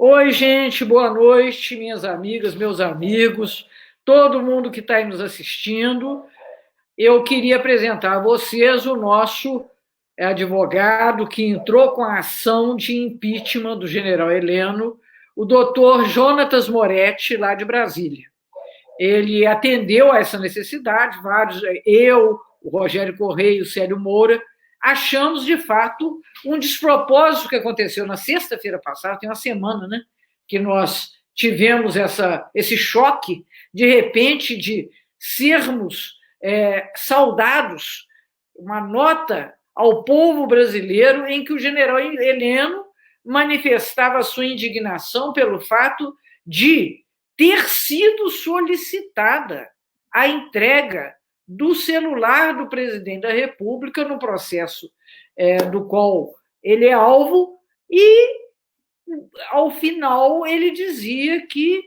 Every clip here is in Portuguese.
Oi, gente, boa noite, minhas amigas, meus amigos, todo mundo que está aí nos assistindo. Eu queria apresentar a vocês o nosso advogado que entrou com a ação de impeachment do general Heleno, o doutor Jonatas Moretti, lá de Brasília. Ele atendeu a essa necessidade, eu, o Rogério Correia e o Célio Moura, achamos, de fato, um despropósito que aconteceu na sexta-feira passada, tem uma semana, né, que nós tivemos esse choque, de repente, de sermos saudados, uma nota ao povo brasileiro em que o general Heleno manifestava sua indignação pelo fato de ter sido solicitada a entrega do celular do presidente da República no processo do qual ele é alvo, e, ao final, ele dizia que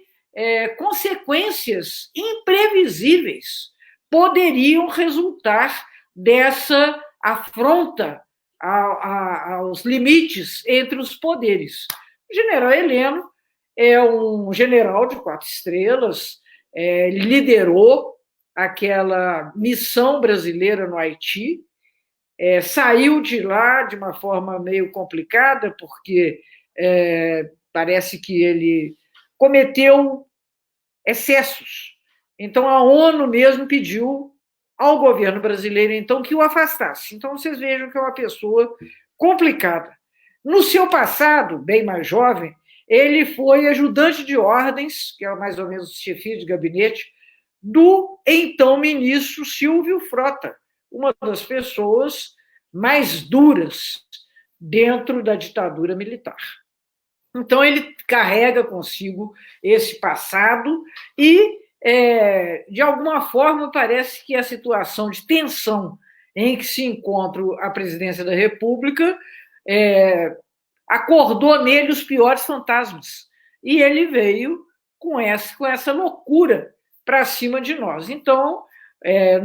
consequências imprevisíveis poderiam resultar dessa afronta aos limites entre os poderes. O general Heleno é um general de 4 estrelas, liderou aquela missão brasileira no Haiti, saiu de lá de uma forma meio complicada, porque parece que ele cometeu excessos. Então, a ONU mesmo pediu ao governo brasileiro, então, que o afastasse. Então, vocês vejam que é uma pessoa complicada. No seu passado, bem mais jovem, ele foi ajudante de ordens, que é mais ou menos chefia de gabinete, do então ministro Silvio Frota, uma das pessoas mais duras dentro da ditadura militar. Então, ele carrega consigo esse passado e, de alguma forma, parece que a situação de tensão em que se encontra a presidência da República acordou nele os piores fantasmas. E ele veio com essa loucura para cima de nós. Então,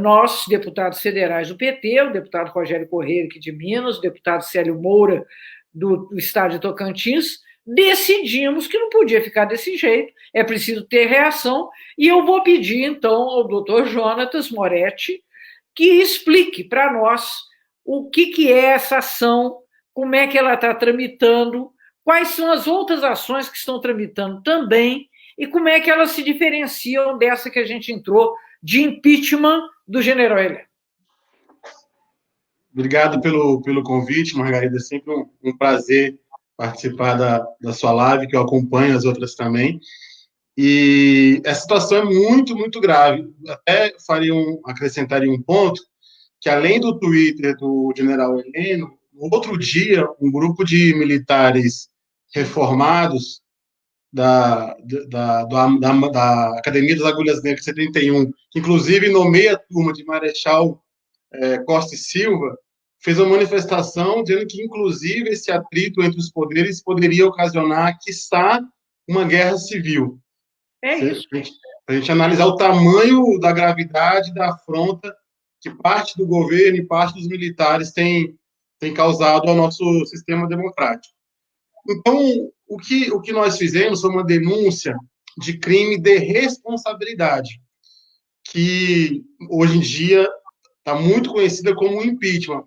nós, deputados federais do PT, o deputado Rogério Correia, aqui de Minas, o deputado Célio Moura, do estado de Tocantins, decidimos que não podia ficar desse jeito, é preciso ter reação, e eu vou pedir, então, ao doutor Jonatas Moretti que explique para nós o que é essa ação, como é que ela está tramitando, quais são as outras ações que estão tramitando também, e como é que elas se diferenciam dessa que a gente entrou de impeachment do general Heleno. Obrigado pelo convite, Margarida. É sempre um prazer participar da sua live, que eu acompanho as outras também. E essa situação é muito, muito grave. Até acrescentaria um ponto, que além do Twitter do general Heleno, no outro dia, um grupo de militares reformados da Academia das Agulhas Negras 71, que inclusive nomeia a turma de Marechal Costa e Silva, fez uma manifestação dizendo que, inclusive, esse atrito entre os poderes poderia ocasionar, quiçá, uma guerra civil. É isso. Para a gente analisar o tamanho da gravidade da afronta que parte do governo e parte dos militares tem causado ao nosso sistema democrático. Então, o que nós fizemos foi uma denúncia de crime de responsabilidade, que hoje em dia está muito conhecida como impeachment.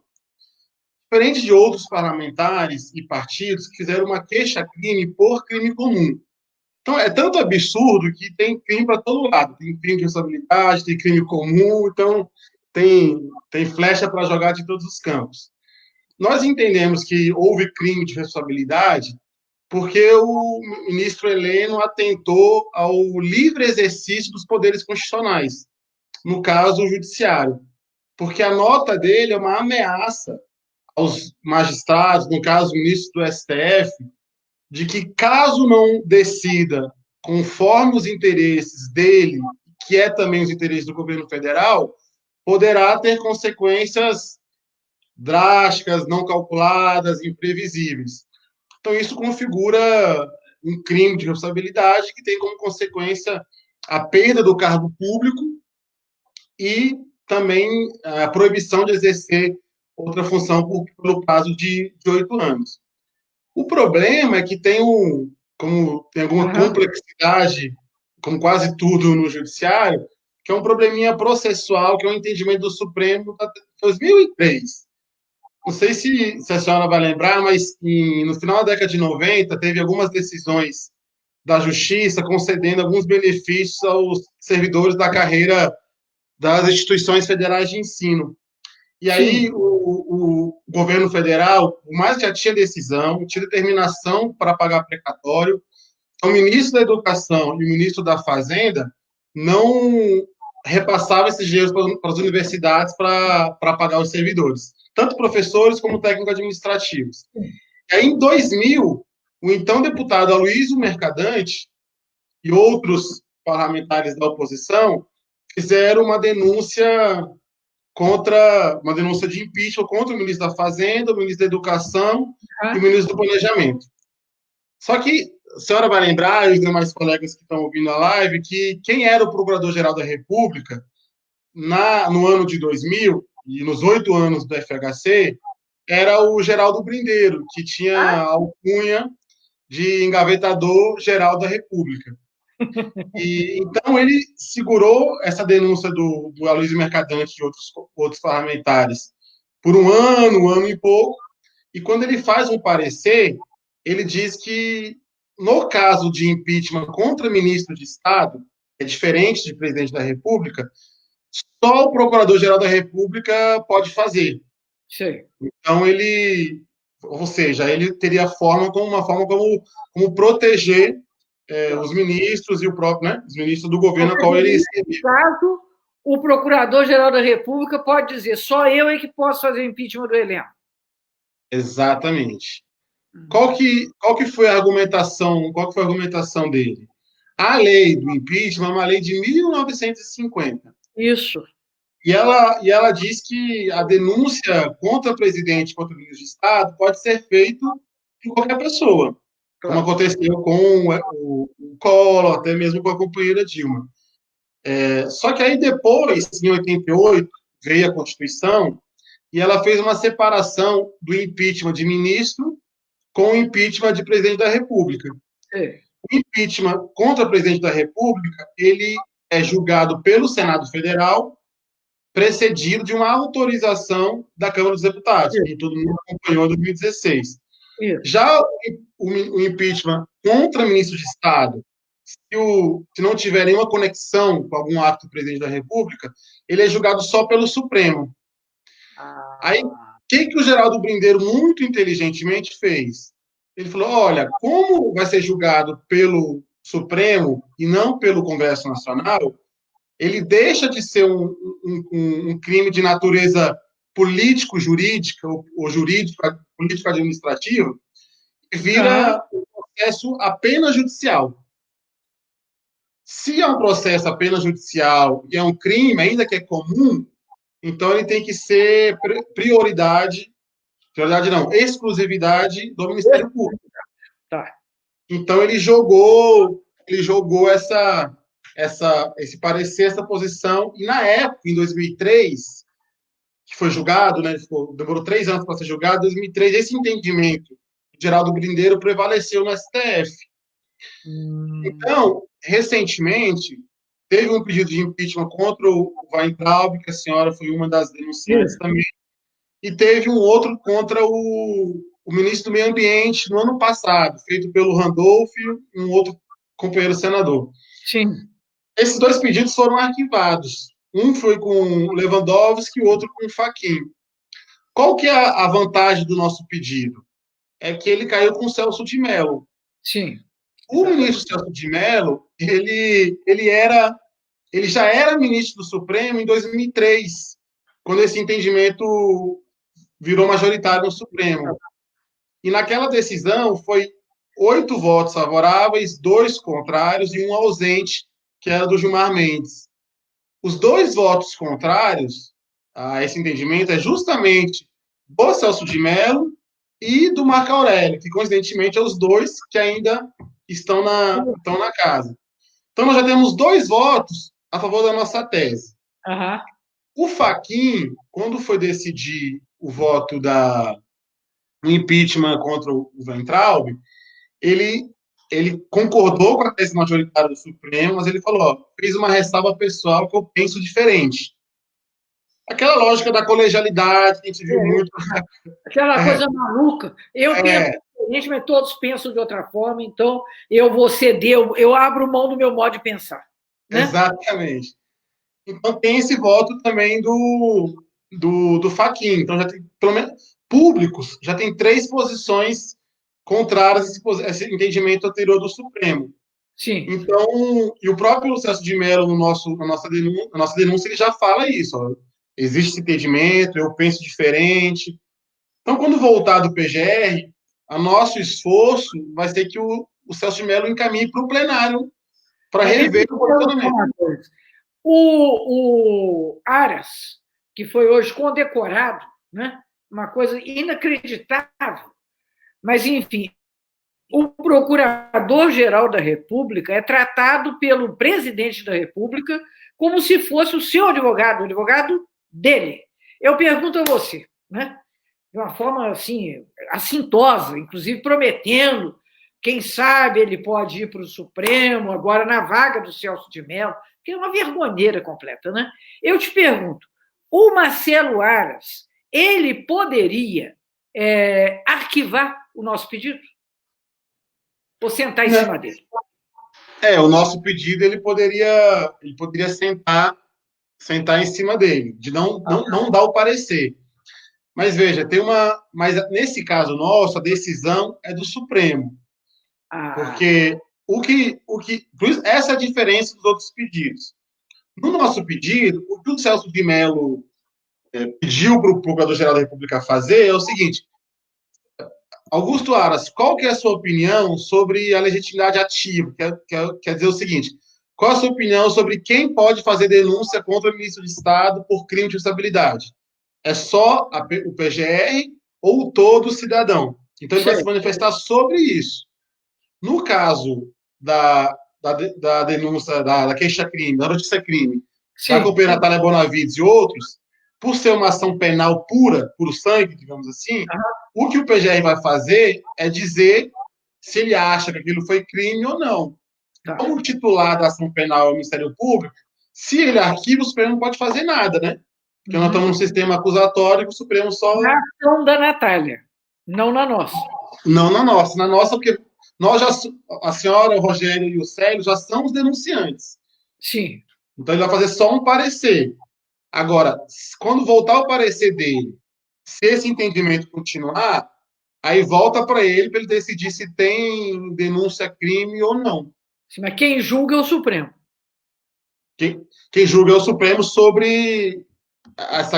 Diferente de outros parlamentares e partidos que fizeram uma queixa-crime por crime comum. Então, é tanto absurdo que tem crime para todo lado. Tem crime de responsabilidade, tem crime comum, então tem flecha para jogar de todos os campos. Nós entendemos que houve crime de responsabilidade porque o ministro Heleno atentou ao livre exercício dos poderes constitucionais, no caso, o judiciário. Porque a nota dele é uma ameaça aos magistrados, no caso, o ministro do STF, de que, caso não decida conforme os interesses dele, que é também os interesses do governo federal, poderá ter consequências drásticas, não calculadas, imprevisíveis. Então, isso configura um crime de responsabilidade que tem como consequência a perda do cargo público e também a proibição de exercer outra função pelo prazo de 8 anos. O problema é que tem como tem alguma complexidade, como quase tudo no judiciário, que é um probleminha processual, que é um entendimento do Supremo de 2003. Não sei se a senhora vai lembrar, mas no final da década de 90, teve algumas decisões da Justiça concedendo alguns benefícios aos servidores da carreira das instituições federais de ensino. E aí, o governo federal, por mais que já tinha decisão, tinha determinação para pagar precatório, o ministro da Educação e o ministro da Fazenda não repassavam esses dinheiros para as universidades para pagar os servidores, tanto professores como técnicos administrativos. E aí, em 2000, o então deputado Aloysio Mercadante e outros parlamentares da oposição fizeram uma denúncia de impeachment contra o ministro da Fazenda, o ministro da Educação e o ministro do Planejamento. Só que a senhora vai lembrar, e os demais colegas que estão ouvindo a live, que quem era o Procurador-Geral da República no ano de 2000 e nos 8 anos do FHC era o Geraldo Brindeiro, que tinha a alcunha de engavetador-geral da República. E, então, ele segurou essa denúncia do Aloysio Mercadante e outros parlamentares por um ano e pouco, e quando ele faz um parecer, ele diz que, no caso de impeachment contra ministro de Estado, é diferente de presidente da República, só o Procurador-Geral da República pode fazer. Sim. Então, ou seja, ele teria uma forma como proteger os ministros e o próprio, né, os ministros do governo a qual ele recebeu. No caso, o Procurador-Geral da República pode dizer: só eu é que posso fazer o impeachment do Heleno. Exatamente. Qual que foi a argumentação? Qual que foi a argumentação dele? A lei do impeachment é uma lei de 1950. Isso. E ela diz que a denúncia contra o presidente, contra o ministro de Estado, pode ser feita por qualquer pessoa, como aconteceu com o Collor, até mesmo com a companheira Dilma. Só que aí depois, em 88, veio a Constituição e ela fez uma separação do impeachment de ministro com o impeachment de presidente da República. O impeachment contra o presidente da República, ele é julgado pelo Senado Federal, precedido de uma autorização da Câmara dos Deputados, que todo mundo acompanhou em 2016. Já o impeachment contra ministro de Estado, se não tiver nenhuma conexão com algum ato do presidente da República, ele é julgado só pelo Supremo. Aí, o que o Geraldo Brindeiro, muito inteligentemente, fez? Ele falou, olha, como vai ser julgado pelo Supremo e não pelo Congresso Nacional, ele deixa de ser um crime de natureza político-jurídica ou jurídico-político-administrativo e vira um processo apenas judicial. Se é um processo apenas judicial e é um crime, ainda que é comum, então ele tem que ser prioridade não, exclusividade do Ministério Público. Então ele jogou esse parecer, essa posição, e na época, em 2003, que foi julgado, né, demorou 3 anos para ser julgado, em 2003, esse entendimento de Geraldo Brindeiro prevaleceu no STF. Então, recentemente, teve um pedido de impeachment contra o Weintraub, que a senhora foi uma das denunciantes também, e teve um outro contra o ministro do Meio Ambiente no ano passado, feito pelo Randolph e um outro companheiro senador. Sim. Esses 2 pedidos foram arquivados. Um foi com o Lewandowski e o outro com o Fachin. Qual que é a vantagem do nosso pedido? É que ele caiu com o Celso de Mello. Sim. O ministro Celso de Mello, ele já era ministro do Supremo em 2003, quando esse entendimento virou majoritário no Supremo. E naquela decisão foi 8 votos favoráveis, 2 contrários e um ausente, que era do Gilmar Mendes. Os 2 votos contrários a esse entendimento é justamente do Celso de Mello e do Marco Aurélio, que coincidentemente são os 2 que ainda estão na casa. Então nós já temos 2 votos a favor da nossa tese. O Fachin, quando foi decidir o voto do impeachment contra o Weintraub, ele ele concordou com a tese majoritária do Supremo, mas ele falou, ó, fez uma ressalva pessoal que eu penso diferente. Aquela lógica da colegialidade, que a gente viu muito. Aquela coisa maluca. Eu penso diferente, mas todos pensam de outra forma, então eu vou ceder, eu abro mão do meu modo de pensar. Né? Exatamente. Então tem esse voto também do Fachin. Então já tem, pelo menos, públicos, já tem 3 posições contrárias a esse entendimento anterior do Supremo. Sim. Então, e o próprio Celso de Mello, na nossa denúncia, ele já fala isso. Ó, existe esse entendimento, eu penso diferente. Então, quando voltar do PGR, o nosso esforço vai ser que o Celso de Mello encaminhe para o plenário para rever o posicionamento. O Aras, que foi hoje condecorado, né? Uma coisa inacreditável, mas, enfim, o Procurador-Geral da República é tratado pelo presidente da República como se fosse o seu advogado, o advogado dele. Eu pergunto a você, né? De uma forma assim, assintosa, inclusive prometendo, quem sabe ele pode ir para o Supremo, agora na vaga do Celso de Mello, que é uma vergonheira completa, né? Eu te pergunto, o Marcelo Aras, ele poderia arquivar o nosso pedido? Ou sentar em cima dele? O nosso pedido ele poderia sentar em cima dele, de não dar o parecer. Mas veja, mas nesse caso nosso, a decisão é do Supremo. Porque essa é a diferença dos outros pedidos. No nosso pedido, o que o Celso de Mello pediu para o Procurador-Geral da República fazer é o seguinte: Augusto Aras, qual que é a sua opinião sobre a legitimidade ativa? Quer dizer o seguinte: qual a sua opinião sobre quem pode fazer denúncia contra o ministro de Estado por crime de responsabilidade? É só o PGR ou todo cidadão? Então, ele vai se manifestar sobre isso. No caso da denúncia, da queixa-crime, da notícia-crime, da companheira Natália Bonavides e outros, por ser uma ação penal pura, puro sangue, digamos assim, o que o PGR vai fazer é dizer se ele acha que aquilo foi crime ou não. Como o titular da ação penal é o Ministério Público, se ele arquiva, o Supremo não pode fazer nada, né? Porque nós estamos num sistema acusatório que o Supremo só... Na ação da Natália, não na nossa. Não na nossa. Na nossa, porque nós já... A senhora, o Rogério e o Célio já são os denunciantes. Sim. Então, ele vai fazer só um parecer. Agora, quando voltar o parecer dele, se esse entendimento continuar, aí volta para ele decidir se tem denúncia crime ou não. Sim, mas quem julga é o Supremo. Quem julga é o Supremo sobre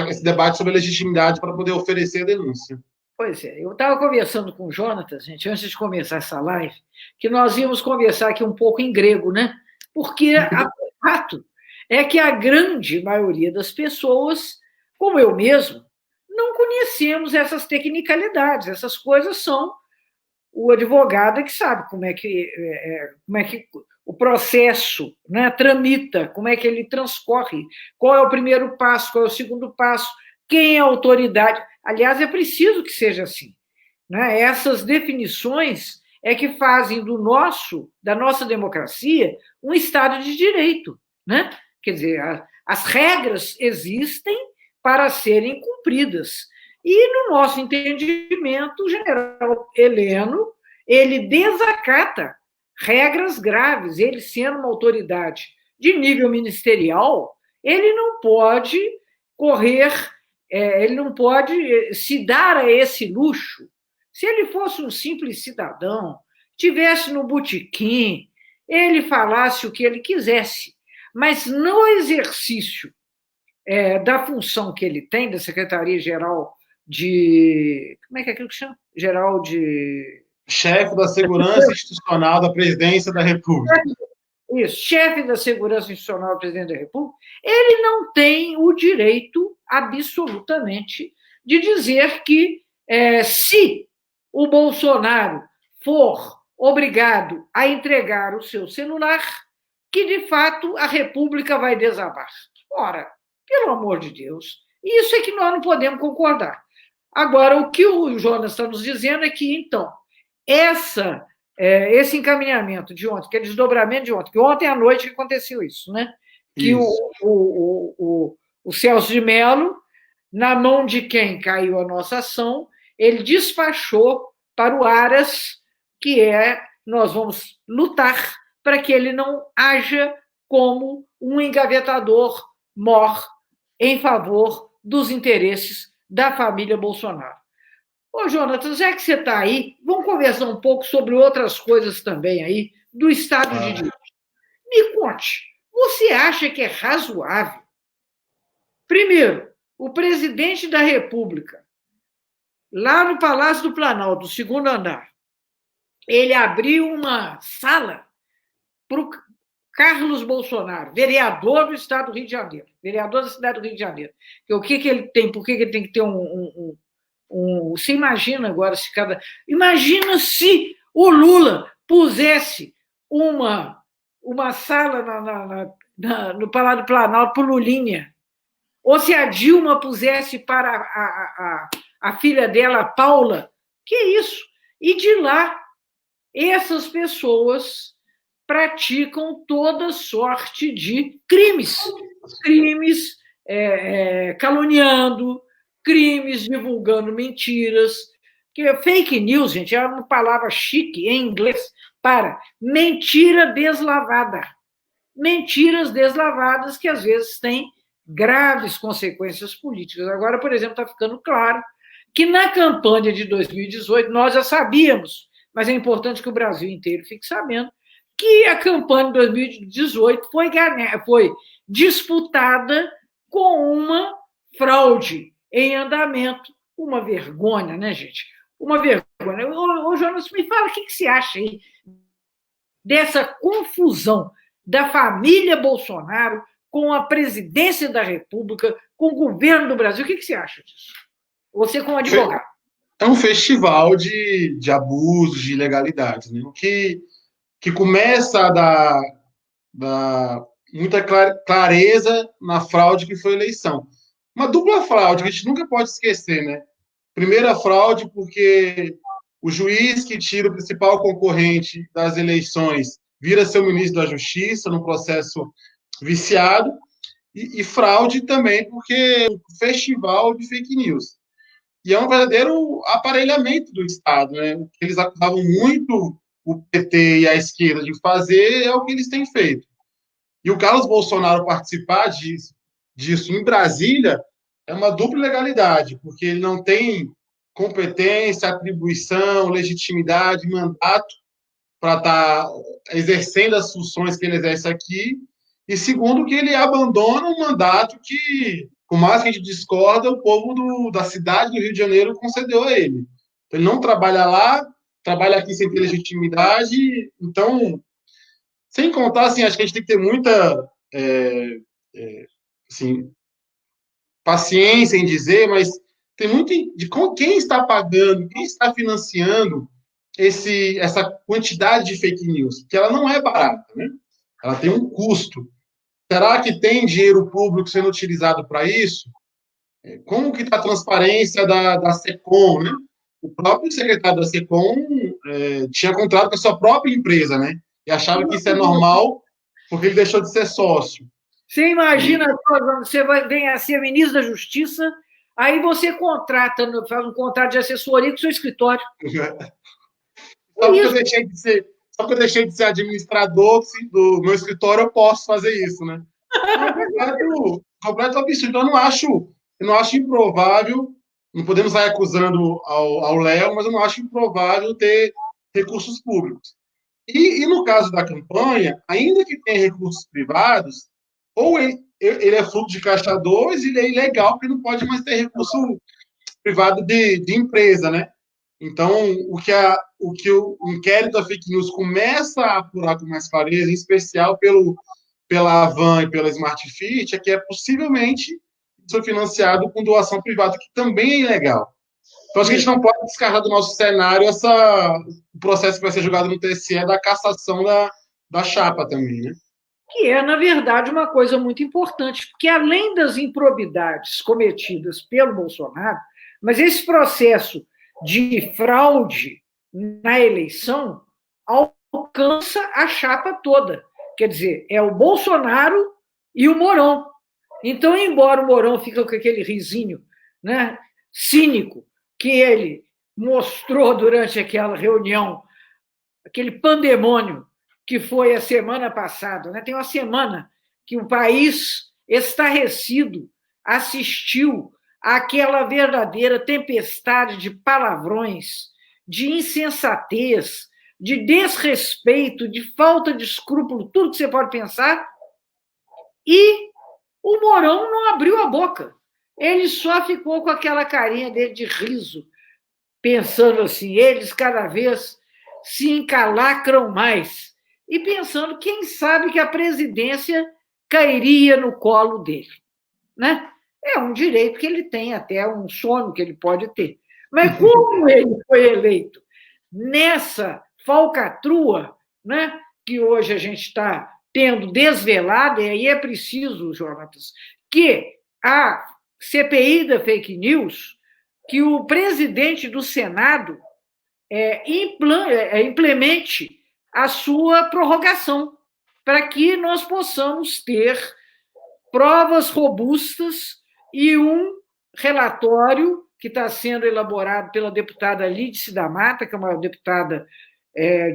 esse debate sobre a legitimidade para poder oferecer a denúncia. Pois é, eu estava conversando com o Jonatas, gente, antes de começar essa live, que nós íamos conversar aqui um pouco em grego, né? Porque o fato é que a grande maioria das pessoas, como eu mesmo, não conhecemos essas tecnicalidades. Essas coisas são o advogado que sabe como é que o processo, né, tramita, como é que ele transcorre, qual é o primeiro passo, qual é o segundo passo, quem é a autoridade. Aliás, é preciso que seja assim. Né? Essas definições é que fazem da nossa democracia um Estado de direito. Né? Quer dizer, as regras existem para serem cumpridas. E, no nosso entendimento, o general Heleno, ele desacata regras graves. Ele, sendo uma autoridade de nível ministerial, ele não pode ele não pode se dar a esse luxo. Se ele fosse um simples cidadão, tivesse no botequim, ele falasse o que ele quisesse, mas no exercício da função que ele tem, da Secretaria-Geral de... Como é que é aquilo que chama? Geral de... Chefe da Segurança Institucional da Presidência da República. Isso, chefe da Segurança Institucional do Presidente da República, ele não tem o direito, absolutamente, de dizer que se o Bolsonaro for obrigado a entregar o seu celular, que, de fato, a República vai desabar. Ora, pelo amor de Deus, isso é que nós não podemos concordar. Agora, o que o Jonas está nos dizendo é que, então, essa esse encaminhamento de ontem, aquele desdobramento de ontem, que ontem à noite aconteceu isso, né? Que o Celso de Mello, na mão de quem caiu a nossa ação, ele despachou para o Aras, que nós vamos lutar para que ele não haja como um engavetador mor em favor dos interesses da família Bolsonaro. Ô, Jonatas, já que você está aí, vamos conversar um pouco sobre outras coisas também aí do Estado de Direito. Me conte, você acha que é razoável? Primeiro, o presidente da República, lá no Palácio do Planalto, no segundo andar, ele abriu uma sala para o Carlos Bolsonaro, vereador do Estado do Rio de Janeiro, vereador da cidade do Rio de Janeiro. O que ele tem? Por que ele tem que ter você imagina agora se cada. Imagina se o Lula pusesse uma sala no Palácio do Planalto para o Lulinha, ou se a Dilma pusesse para a filha dela, a Paula. Que isso? E de lá, essas pessoas praticam toda sorte de crimes. Crimes caluniando, crimes divulgando mentiras. Porque fake news, gente, é uma palavra chique em inglês para mentira deslavada. Mentiras deslavadas que, às vezes, têm graves consequências políticas. Agora, por exemplo, está ficando claro que na campanha de 2018 nós já sabíamos, mas é importante que o Brasil inteiro fique sabendo, que a campanha de 2018 foi disputada com uma fraude em andamento. Uma vergonha, né, gente? Uma vergonha. Ô, Jonas, me fala o que você acha aí dessa confusão da família Bolsonaro com a presidência da República, com o governo do Brasil. O que você acha disso? Você como advogado. É um festival de abusos, de ilegalidades, né? Que começa a dar muita clareza na fraude que foi a eleição. Uma dupla fraude que a gente nunca pode esquecer, né? Primeira fraude porque o juiz que tira o principal concorrente das eleições vira seu ministro da Justiça num processo viciado, e fraude também porque um festival de fake news. E é um verdadeiro aparelhamento do Estado, né? O que eles acusavam muito o PT e a esquerda de fazer é o que eles têm feito. E o Carlos Bolsonaro participar disso em Brasília é uma dupla ilegalidade, porque ele não tem competência, atribuição, legitimidade, mandato para estar exercendo as funções que ele exerce aqui, e segundo, que ele abandona um mandato que, por mais que a gente discorda, o povo da cidade do Rio de Janeiro concedeu a ele. Então, ele não trabalha lá, trabalha aqui sem ter legitimidade. Então, sem contar, assim, acho que a gente tem que ter muita assim, paciência em dizer, mas tem muito de quem está pagando, quem está financiando essa quantidade de fake news, que ela não é barata, né? Ela tem um custo. Será que tem dinheiro público sendo utilizado para isso? Como que está a transparência da SECOM, né? O próprio secretário da SECOM tinha contrato com a sua própria empresa, né? E achava que isso é normal porque ele deixou de ser sócio. Você imagina, você vem a ser ministro da Justiça, aí você faz um contrato de assessoria com o seu escritório. Só porque eu deixei de ser administrador do meu escritório, eu posso fazer isso, né? É um completo absurdo. Então, eu não acho improvável, não podemos sair acusando ao Léo, mas eu não acho improvável ter recursos públicos. E no caso da campanha, ainda que tenha recursos privados, ou ele é fruto de caixa 2, ele é ilegal, porque não pode mais ter recurso privado de empresa, né? Então, o que o inquérito da fake news começa a apurar com mais clareza, em especial pela Avan e pela Smart Fit, é que possivelmente isso é financiado com doação privada, que também é ilegal. Então, acho que a gente não pode descartar do nosso cenário o processo que vai ser julgado no TSE da cassação da chapa também, né? Que é, na verdade, uma coisa muito importante, porque além das improbidades cometidas pelo Bolsonaro, mas esse processo de fraude na eleição alcança a chapa toda. Quer dizer, é o Bolsonaro e o Mourão. Então, embora o Mourão fique com aquele risinho, né, cínico que ele mostrou durante aquela reunião, aquele pandemônio que foi a semana passada, né? Tem uma semana que o país estarrecido assistiu àquela verdadeira tempestade de palavrões, de insensatez, de desrespeito, de falta de escrúpulo, tudo que você pode pensar, e o Mourão não abriu a boca. Ele só ficou com aquela carinha dele de riso, pensando assim, eles cada vez se encalacram mais, e pensando, quem sabe que a presidência cairia no colo dele, né? É um direito que ele tem, até um sonho que ele pode ter. Mas como ele foi eleito nessa falcatrua, né, que hoje a gente está tendo desvelada, e aí é preciso, Jonatas, que a CPI da fake news, que o presidente do Senado implemente a sua prorrogação, para que nós possamos ter provas robustas e um relatório que está sendo elaborado pela deputada Lídice da Mata, que é uma deputada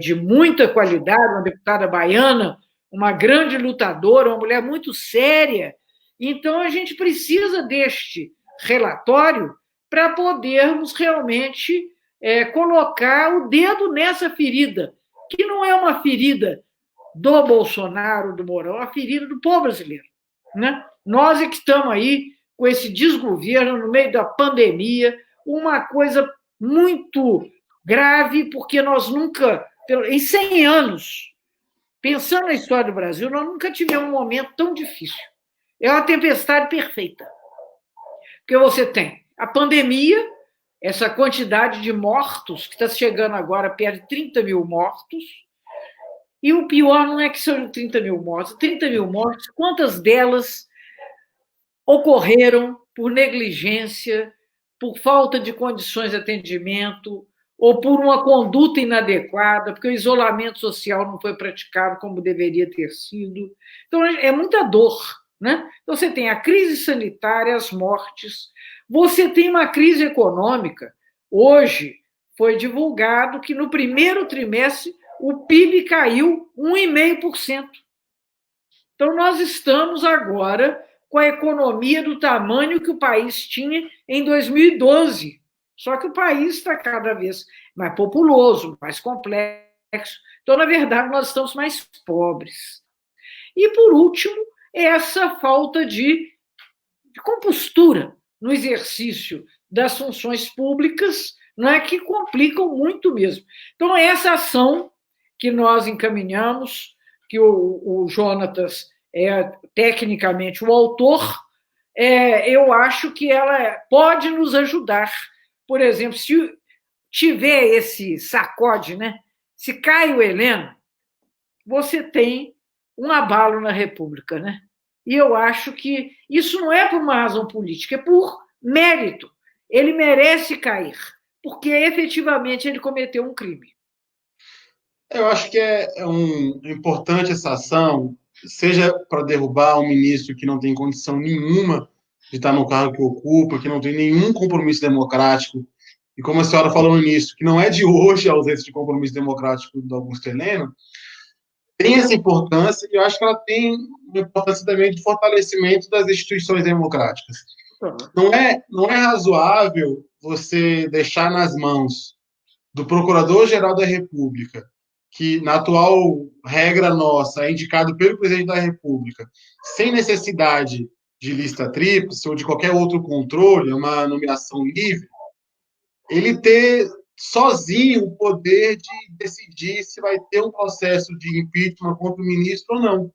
de muita qualidade, uma deputada baiana, uma grande lutadora, uma mulher muito séria. Então, a gente precisa deste relatório para podermos realmente colocar o dedo nessa ferida, que não é uma ferida do Bolsonaro, do Mourão, é uma ferida do povo brasileiro, né? Nós é que estamos aí com esse desgoverno no meio da pandemia, uma coisa muito grave, porque nós nunca, em 100 anos, pensando na história do Brasil, nós nunca tivemos um momento tão difícil. É uma tempestade perfeita. Porque você tem a pandemia, essa quantidade de mortos, que está chegando agora perto de 30 mil mortos, e o pior não é que são 30 mil mortos. 30 mil mortos, quantas delas ocorreram por negligência, por falta de condições de atendimento, ou por uma conduta inadequada, porque o isolamento social não foi praticado como deveria ter sido. Então, é muita dor, né? Então, você tem a crise sanitária, as mortes, você tem uma crise econômica. Hoje foi divulgado que no primeiro trimestre o PIB caiu 1,5%. Então, nós estamos agora com a economia do tamanho que o país tinha em 2012. Só que o país está cada vez mais populoso, mais complexo. Então, na verdade, nós estamos mais pobres. E, por último, essa falta de compostura no exercício das funções públicas, não é, que complicam muito mesmo. Então, essa ação que nós encaminhamos, que o Jonatas é tecnicamente o autor, eu acho que ela pode nos ajudar. Por exemplo, se tiver esse sacode, né? Se cai o Heleno, você tem um abalo na República, né? E eu acho que isso não é por uma razão política, é por mérito. Ele merece cair, porque efetivamente ele cometeu um crime. Eu acho que é importante essa ação, seja para derrubar um ministro que não tem condição nenhuma de estar no cargo que ocupa, que não tem nenhum compromisso democrático, e como a senhora falou no início, que não é de hoje a ausência de compromisso democrático do Augusto Heleno, tem essa importância, e eu acho que ela tem uma importância também de fortalecimento das instituições democráticas. Não é razoável você deixar nas mãos do Procurador-Geral da República, que, na atual regra nossa, é indicado pelo Presidente da República, sem necessidade de lista tríplice ou de qualquer outro controle, uma nomeação livre, ele ter sozinho o poder de decidir se vai ter um processo de impeachment contra o ministro ou não.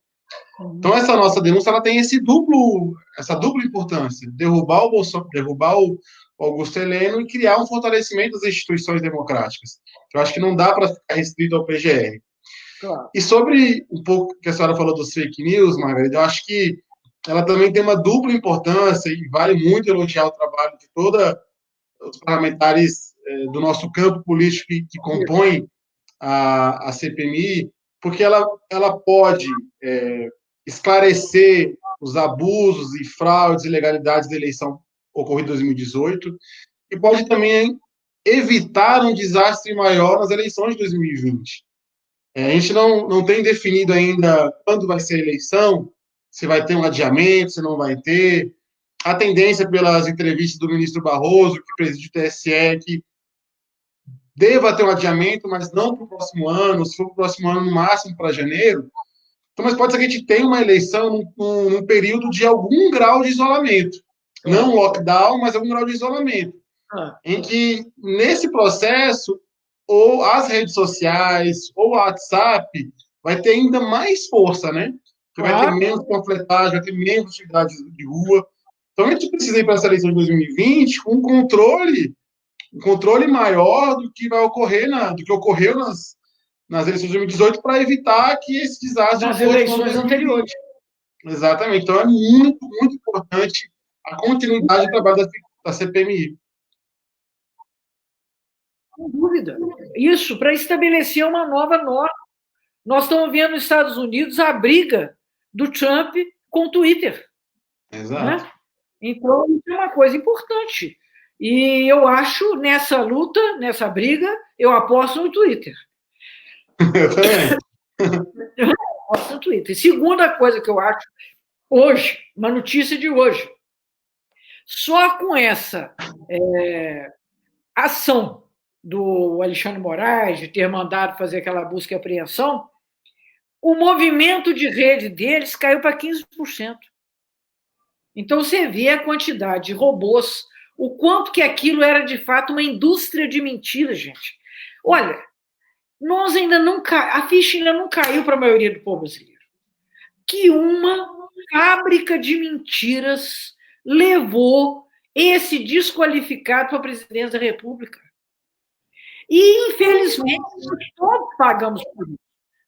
Então, essa nossa denúncia ela tem essa dupla importância: derrubar o Bolsonaro, derrubar o Augusto Heleno e criar um fortalecimento das instituições democráticas. Eu acho que não dá para ficar restrito ao PGR. Claro. E sobre um pouco que a senhora falou dos fake news, Margarida, eu acho que ela também tem uma dupla importância e vale muito elogiar o trabalho de todos os parlamentares do nosso campo político que compõem a CPMI, porque ela pode esclarecer os abusos e fraudes e ilegalidades da eleição ocorrida em 2018 e pode também evitar um desastre maior nas eleições de 2020. A gente não tem definido ainda quando vai ser a eleição, se vai ter um adiamento, se não vai ter. A tendência pelas entrevistas do ministro Barroso, que preside o TSE, é que deva ter um adiamento, mas não para o próximo ano, se for para o próximo ano, no máximo para janeiro. Então, mas pode ser que a gente tenha uma eleição num período de algum grau de isolamento. Não lockdown, mas algum grau de isolamento. Em que, nesse processo, ou as redes sociais, ou o WhatsApp, vai ter ainda mais força, né? Que vai ter menos panfletagem, vai ter menos atividades de rua. Então, a gente precisa ir para essa eleição de 2020 com um controle maior do que vai ocorrer, do que ocorreu nas eleições de 2018, para evitar que esse desastre nas eleições anteriores. Exatamente. Então, é muito, muito importante a continuidade do trabalho da CPMI. Sem dúvida. Isso, para estabelecer uma nova norma. Nós estamos vendo nos Estados Unidos a briga do Trump com o Twitter. Exato. Né? Então, isso é uma coisa importante. E eu acho, nessa luta, nessa briga, eu aposto no Twitter. Eu também. Eu aposto no Twitter. Segunda coisa que eu acho, hoje, uma notícia de hoje, só com essa ação do Alexandre Moraes, de ter mandado fazer aquela busca e apreensão, o movimento de rede deles caiu para 15%. Então, você vê a quantidade de robôs, o quanto que aquilo era, de fato, uma indústria de mentiras, gente. Olha, nós ainda não a ficha ainda não caiu para a maioria do povo brasileiro. Que uma fábrica de mentiras levou esse desqualificado para a presidência da República. E, infelizmente, todos pagamos por isso.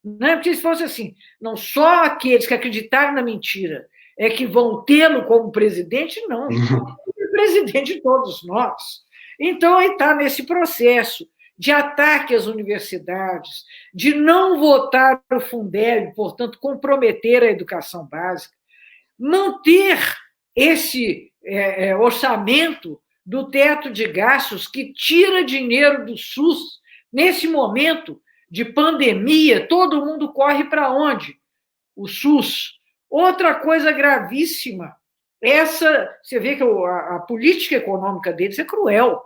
Né? Porque se fosse assim, não só aqueles que acreditaram na mentira é que vão tê-lo como presidente, não. É presidente de todos nós. Então, ele está nesse processo de ataque às universidades, de não votar o Fundeb, portanto, comprometer a educação básica, manter esse orçamento do teto de gastos que tira dinheiro do SUS. Nesse momento de pandemia, todo mundo corre para onde? O SUS. Outra coisa gravíssima, você vê que a política econômica deles é cruel.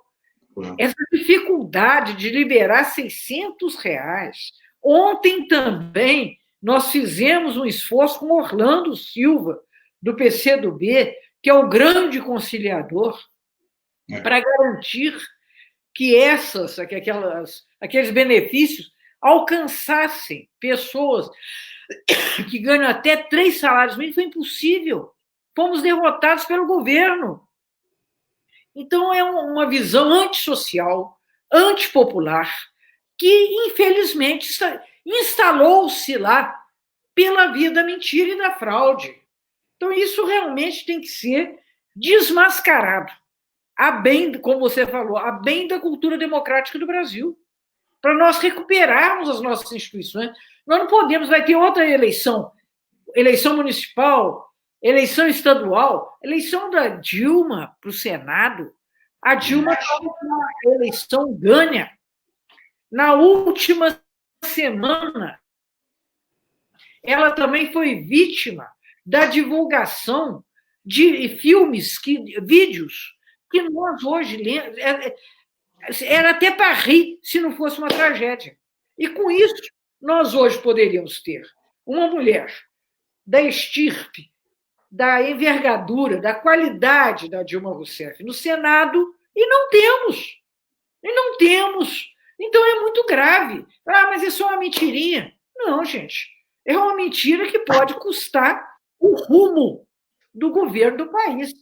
Essa dificuldade de liberar R$600. Ontem também nós fizemos um esforço com Orlando Silva, do PCdoB, que é o grande conciliador, para garantir que aqueles benefícios alcançassem pessoas que ganham até 3 salários mínimos. Foi impossível. Fomos derrotados pelo governo. Então, é uma visão antissocial, antipopular, que, infelizmente, instalou-se lá pela via da mentira e da fraude. Então, isso realmente tem que ser desmascarado, como você falou, a bem da cultura democrática do Brasil, para nós recuperarmos as nossas instituições. Nós não podemos, vai ter outra eleição municipal, eleição estadual, eleição da Dilma para o Senado. A Dilma teve uma eleição ganha. Na última semana, ela também foi vítima da divulgação de vídeos que nós hoje lemos. Era até para rir se não fosse uma tragédia. E com isso, nós hoje poderíamos ter uma mulher da estirpe, da envergadura, da qualidade da Dilma Rousseff no Senado, e não temos. Então é muito grave. Mas é só uma mentirinha. Não, gente. É uma mentira que pode custar o rumo do governo do país.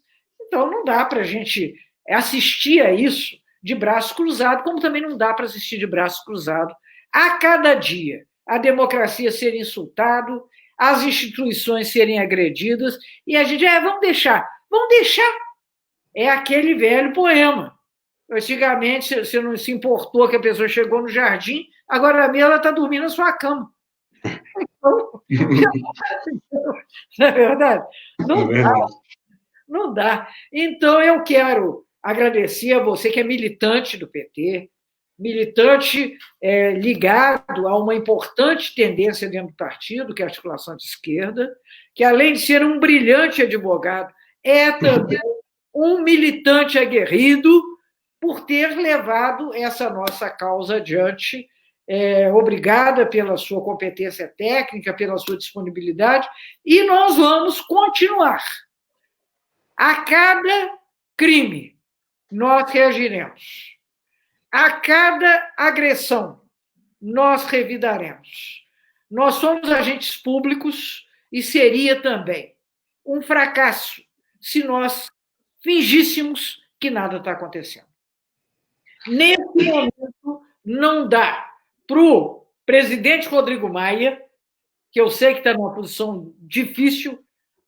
Então não dá para a gente assistir a isso de braço cruzado, como também não dá para assistir de braço cruzado a cada dia a democracia ser insultada, as instituições serem agredidas, e a gente, vamos deixar. É aquele velho poema. Antigamente, você não se importou que a pessoa chegou no jardim, agora mesmo ela está dormindo na sua cama. Então, não é verdade? Não dá, não dá. Então, eu quero agradecer a você que é militante do PT, militante ligado a uma importante tendência dentro do partido, que é a articulação de esquerda, que, além de ser um brilhante advogado, é também um militante aguerrido por ter levado essa nossa causa adiante. Obrigada pela sua competência técnica, pela sua disponibilidade, e nós vamos continuar. A cada crime, nós reagiremos. A cada agressão, nós revidaremos. Nós somos agentes públicos e seria também um fracasso se nós fingíssemos que nada está acontecendo. Nesse momento, não dá para o presidente Rodrigo Maia, que eu sei que está numa posição difícil,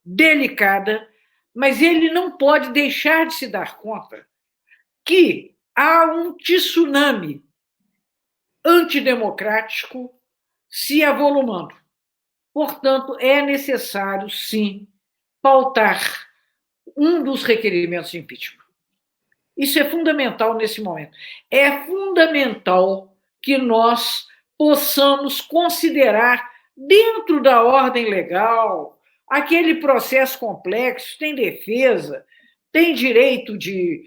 delicada, mas ele não pode deixar de se dar conta que há um tsunami antidemocrático se avolumando. Portanto, é necessário, sim, pautar um dos requerimentos de impeachment. Isso é fundamental nesse momento. É fundamental que nós possamos considerar, dentro da ordem legal, aquele processo complexo, tem defesa, tem direito de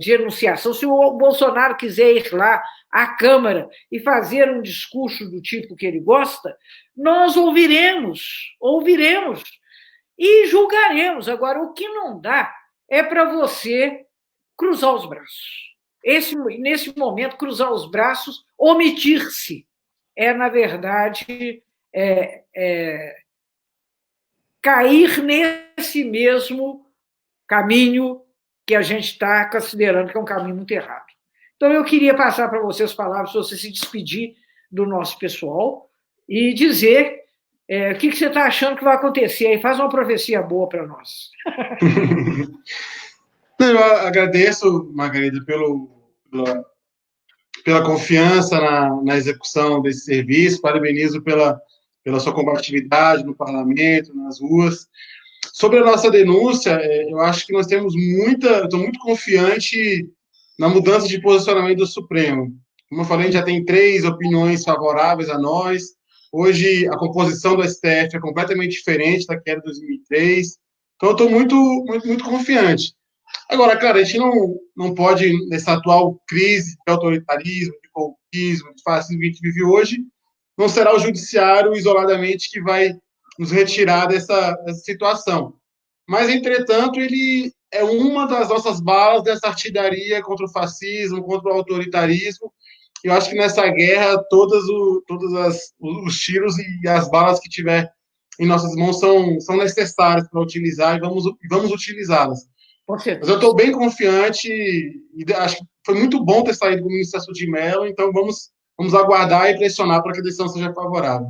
enunciação. Se o Bolsonaro quiser ir lá à Câmara e fazer um discurso do tipo que ele gosta, nós ouviremos e julgaremos. Agora, o que não dá é para você cruzar os braços. Nesse momento, cruzar os braços, omitir-se, na verdade, cair nesse mesmo caminho que a gente está considerando que é um caminho muito errado. Então, eu queria passar para você as palavras, para você se despedir do nosso pessoal e dizer o que você está achando que vai acontecer aí. Faz uma profecia boa para nós. Eu agradeço, Margarida, pela confiança na execução desse serviço, parabenizo pela sua combatividade no parlamento, nas ruas. Sobre a nossa denúncia, eu acho que nós temos estou muito confiante na mudança de posicionamento do Supremo. Como eu falei, já tem 3 opiniões favoráveis a nós. Hoje, a composição do STF é completamente diferente da que era em 2003. Então, eu estou muito, muito, muito confiante. Agora, claro, a gente não pode, nessa atual crise de autoritarismo, de golpismo, de fascismo que a gente vive hoje, não será o judiciário isoladamente que vai nos retirar dessa situação. Mas, entretanto, ele é uma das nossas balas dessa artilharia contra o fascismo, contra o autoritarismo. Eu acho que nessa guerra, todos os tiros e as balas que tiver em nossas mãos são necessárias para utilizar e vamos utilizá-las. Mas eu estou bem confiante e acho que foi muito bom ter saído do ministro Celso de Mello, então vamos aguardar e pressionar para que a decisão seja favorável.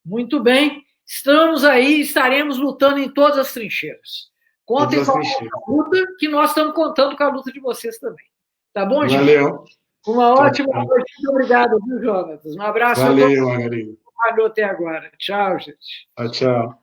Muito bem. Estamos aí, estaremos lutando em todas as trincheiras. Contem com a luta, que nós estamos contando com a luta de vocês também. Tá bom, gente? Valeu. Uma ótima noite. Muito obrigado, viu, Jonatas? Um abraço. Valeu, Margarida. Até agora. Tchau, gente. Tchau.